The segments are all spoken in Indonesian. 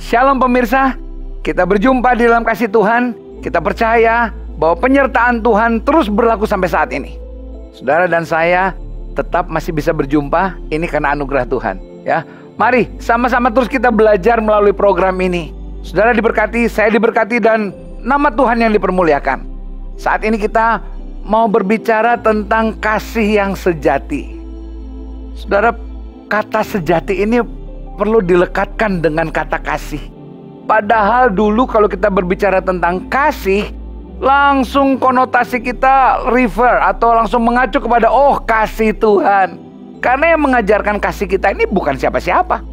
Shalom pemirsa, kita berjumpa di dalam kasih Tuhan. Kita percaya bahwa penyertaan Tuhan terus berlaku sampai saat ini. Saudara dan saya tetap masih bisa berjumpa, ini karena anugerah Tuhan. Ya, mari sama-sama terus kita belajar melalui program ini. Saudara diberkati, saya diberkati, dan nama Tuhan yang dipermuliakan. Saat ini kita mau berbicara tentang kasih yang sejati. Saudara, kata sejati ini perlu dilekatkan dengan kata kasih. Padahal dulu kalau kita berbicara tentang kasih, langsung konotasi kita refer atau langsung mengacu kepada kasih Tuhan. Karena yang mengajarkan kasih kita ini bukan siapa-siapa.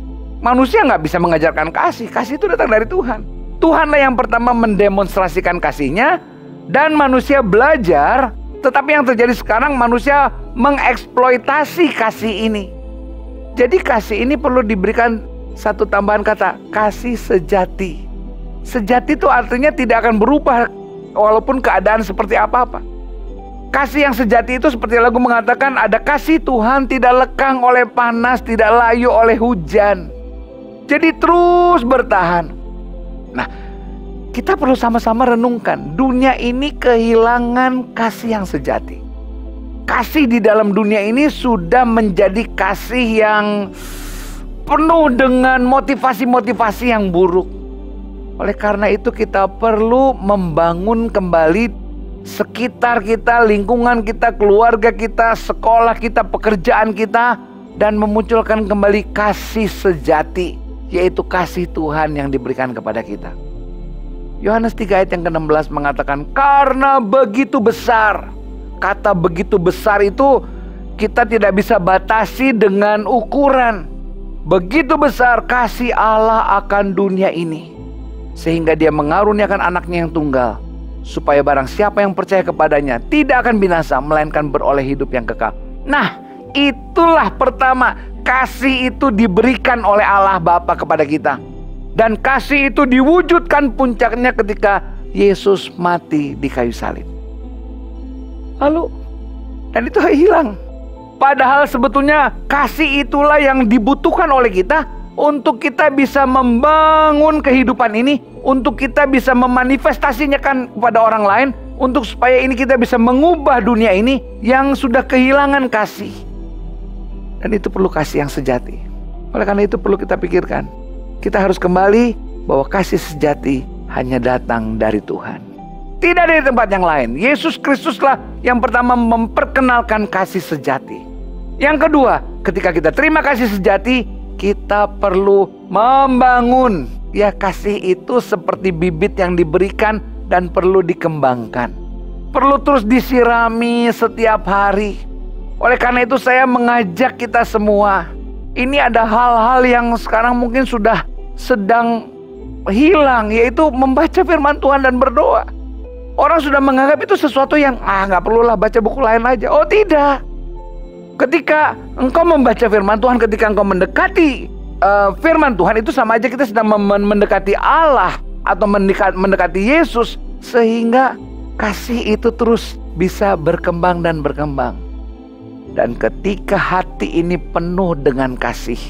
Manusia nggak bisa mengajarkan kasih. Kasih itu datang dari Tuhan. Tuhanlah yang pertama mendemonstrasikan kasihnya, dan manusia belajar. Tetapi yang terjadi sekarang, manusia mengeksploitasi kasih ini. Jadi kasih ini perlu diberikan satu tambahan kata, kasih sejati. Sejati itu artinya tidak akan berubah walaupun keadaan seperti apa-apa. Kasih yang sejati itu seperti lagu mengatakan, ada kasih Tuhan tidak lekang oleh panas, tidak layu oleh hujan. Jadi terus bertahan. Nah, kita perlu sama-sama renungkan, dunia ini kehilangan kasih yang sejati. Kasih di dalam dunia ini sudah menjadi kasih yang penuh dengan motivasi-motivasi yang buruk. Oleh karena itu kita perlu membangun kembali sekitar kita, lingkungan kita, keluarga kita, sekolah kita, pekerjaan kita, dan memunculkan kembali kasih sejati, yaitu kasih Tuhan yang diberikan kepada kita. Yohanes 3 ayat yang ke-16 mengatakan, karena begitu besar. Kata begitu besar itu kita tidak bisa batasi dengan ukuran. Begitu besar kasih Allah akan dunia ini, sehingga dia mengaruniakan anaknya yang tunggal, supaya barang siapa yang percaya kepadanya tidak akan binasa, melainkan beroleh hidup yang kekal. Nah, itulah pertama, kasih itu diberikan oleh Allah Bapa kepada kita. Dan kasih itu diwujudkan puncaknya ketika Yesus mati di kayu salib. Lalu, dan itu hilang. Padahal sebetulnya kasih itulah yang dibutuhkan oleh kita untuk kita bisa membangun kehidupan ini, untuk kita bisa memanifestasinya kepada orang lain, untuk supaya ini kita bisa mengubah dunia ini yang sudah kehilangan kasih. Dan itu perlu kasih yang sejati. Oleh karena itu perlu kita pikirkan, kita harus kembali bahwa kasih sejati hanya datang dari Tuhan, tidak dari tempat yang lain. Yesus Kristuslah yang pertama memperkenalkan kasih sejati. Yang kedua, ketika kita terima kasih sejati, kita perlu membangun. Ya, kasih itu seperti bibit yang diberikan dan perlu dikembangkan. Perlu terus disirami setiap hari. Oleh karena itu saya mengajak kita semua. Ini ada hal-hal yang sekarang mungkin sudah sedang hilang, yaitu membaca firman Tuhan dan berdoa. Orang sudah menganggap itu sesuatu yang nggak perlulah baca buku lain aja. Oh tidak. Ketika engkau membaca firman Tuhan, ketika engkau mendekati firman Tuhan, itu sama aja kita sedang mendekati Allah atau mendekati Yesus, sehingga kasih itu terus bisa berkembang dan berkembang. Dan ketika hati ini penuh dengan kasih,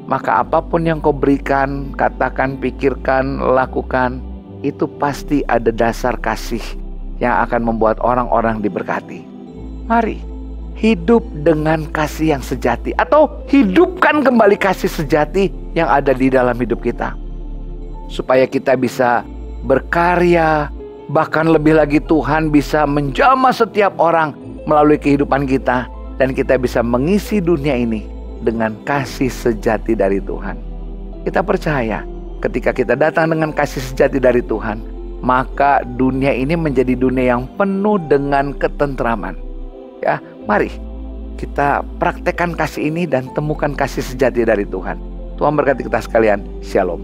maka apapun yang kau berikan, katakan, pikirkan, lakukan, itu pasti ada dasar kasih yang akan membuat orang-orang diberkati. Mari hidup dengan kasih yang sejati, atau hidupkan kembali kasih sejati yang ada di dalam hidup kita, supaya kita bisa berkarya. Bahkan lebih lagi Tuhan bisa menjamah setiap orang melalui kehidupan kita, dan kita bisa mengisi dunia ini dengan kasih sejati dari Tuhan. Kita percaya ketika kita datang dengan kasih sejati dari Tuhan, maka dunia ini menjadi dunia yang penuh dengan ketentraman. Ya, mari kita praktekkan kasih ini dan temukan kasih sejati dari Tuhan. Tuhan berkati kita sekalian. Shalom.